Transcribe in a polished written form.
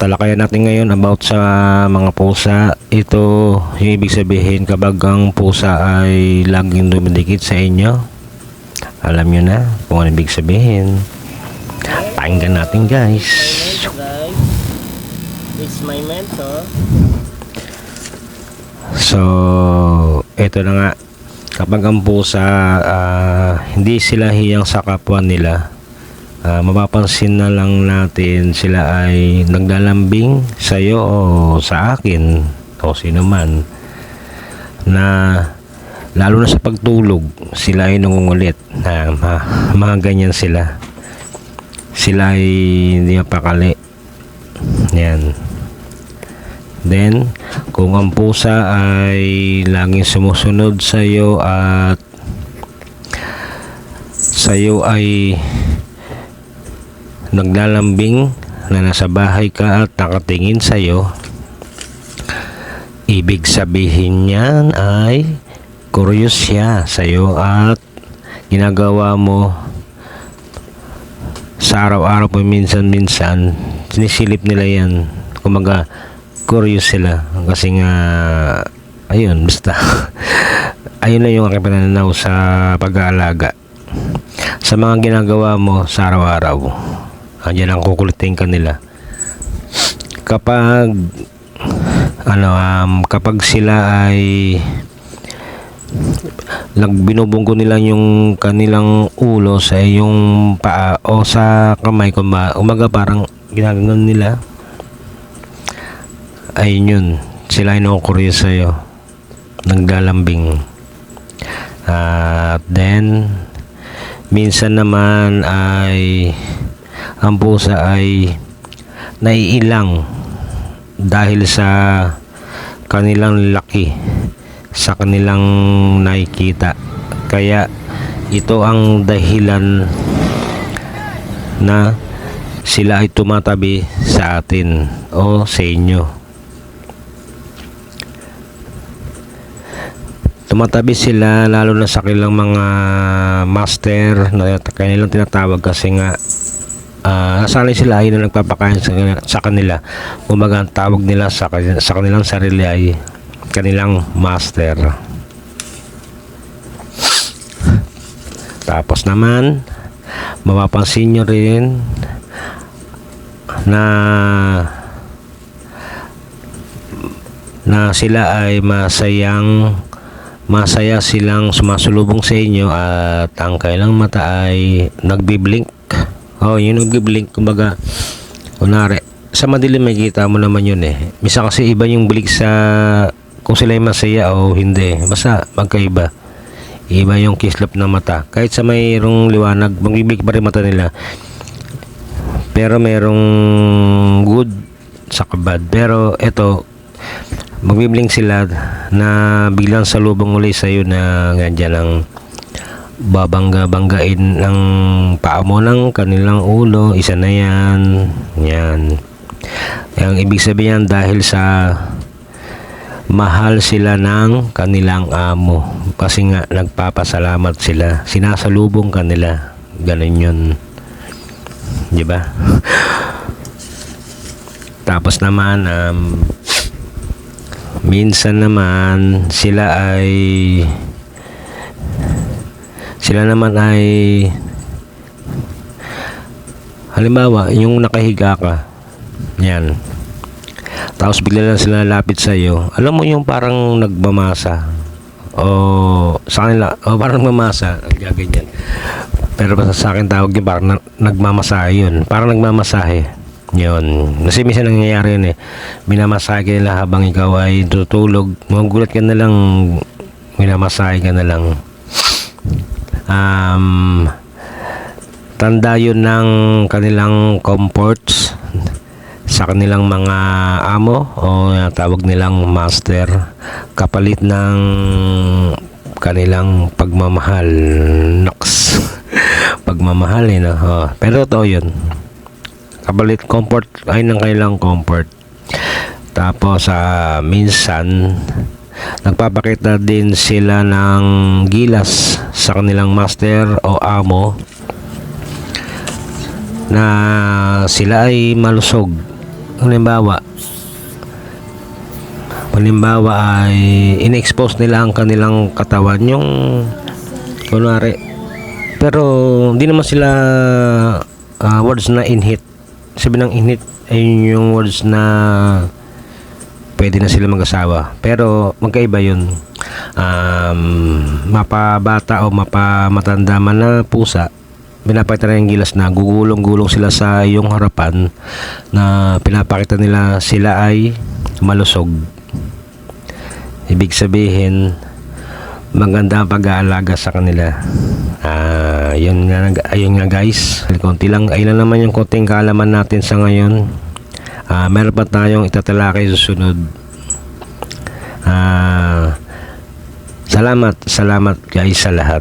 Talakayan natin ngayon about sa mga pusa. Ito yung ibig sabihin kapag ang pusa ay laging dumidikit sa inyo. Alam nyo na kung ano ibig sabihin. Pakinggan natin guys. Guys, it's my mentor. So, ito na nga. Kapag ang pusa hindi sila hiyang sa kapwa nila, mapapansin na lang natin sila ay naglalambing sa iyo o sa akin o sino man, na lalo na sa pagtulog sila ay nangungulit na mga ganyan sila ay hindi mapakali yan. Then kung ang pusa ay laging sumusunod sa iyo at sa iyo ay naglalambing na nasa bahay ka at nakatingin sa iyo, ibig sabihin niyan ay curious siya sa iyo at ginagawa mo sa araw-araw po, minsan-minsan sinisilip nila yan. Kumaga curious sila kasi nga ayun, basta ayun na yung aking pananaw sa pag-aalaga sa mga ginagawa mo sa araw-araw. Andiyan ang kukulitin ka nila. Kapag kapag sila ay binubunggo nila yung kanilang ulo sa iyong paa o sa kamay, umaga parang ginagawa nila, ayun yun, sila ay nakukuryo sa iyo, naglalambing. Then minsan naman ay ang pusa ay naiilang dahil sa kanilang laki, sa kanilang nakikita. Kaya ito ang dahilan na sila ay tumatabi sa atin o sa inyo. Tumatabi sila lalo na sa kanilang mga master na kanilang tinatawag kasi nga nasanay sila ay na nagpapakain sa kanila. Kumbaga ang tawag nila sa kanilang sarili ay kanilang master. Tapos naman mapapansin nyo rin na sila ay masaya silang sumasulubong sa inyo at ang kailang mata ay nagbiblink. Yung nagbiblink, kumbaga kunwari sa madilim may kita mo naman yun eh. Misa kasi iba yung blink sa kung sila ay masaya o hindi, basta magkaiba. Iba yung kislap ng mata. Kahit sa mayroong liwanag, magbiblink pa rin mata nila, pero mayroong good sa bad. Pero eto, magbiblink sila na biglang salubong ulit sa iyo na ganyan ang babangga-banggain ng paa mo ng kanilang ulo. Isa na yan. Ang ibig sabihin dahil sa mahal sila ng kanilang amo, kasi nga nagpapasalamat sila, sinasalubong kanila. Ganun yun, di ba? Tapos naman minsan naman sila naman ay halimbawa yung nakahiga ka yan, tapos bigla lang sila lapit sa iyo. Alam mo yung parang nagmamasa o sa kanila parang nagmamasa, ganyan. Pero sa akin tawag yun parang nagmamasahe yun, parang nagmamasahe yun. Kasi minsan nangyayari yun eh, minamasahe ka nila habang ikaw ay tutulog, magugulat ka na lang, minamasahe ka na lang. Tanda yun ng kanilang comforts sa kanilang mga amo o tawag nilang master, kapalit ng kanilang pagmamahal. Naks pagmamahal no? Pero totoo yun, kapalit comfort ay ng kanilang comfort. Tapos minsan nagpapakita din sila ng gilas sa kanilang master o amo na sila ay malusog halimbawa ay in-expose nila ang kanilang katawan, yung kunwari, pero hindi naman sila words na inhit. Sabi ng inhit ay yung words na pwede na sila mag-asawa, pero magkaiba yun. Mapabata o mapamatanda man na pusa, pinapakita na yung gilas na gugulong-gulong sila sa iyong harapan, na pinapakita nila sila ay malusog. Ibig sabihin, maganda ang pag-aalaga sa kanila. Ayun nga guys, ayun lang naman yung konting kaalaman natin sa ngayon. Meron pa tayong itatalakay susunod. Salamat guys sa lahat.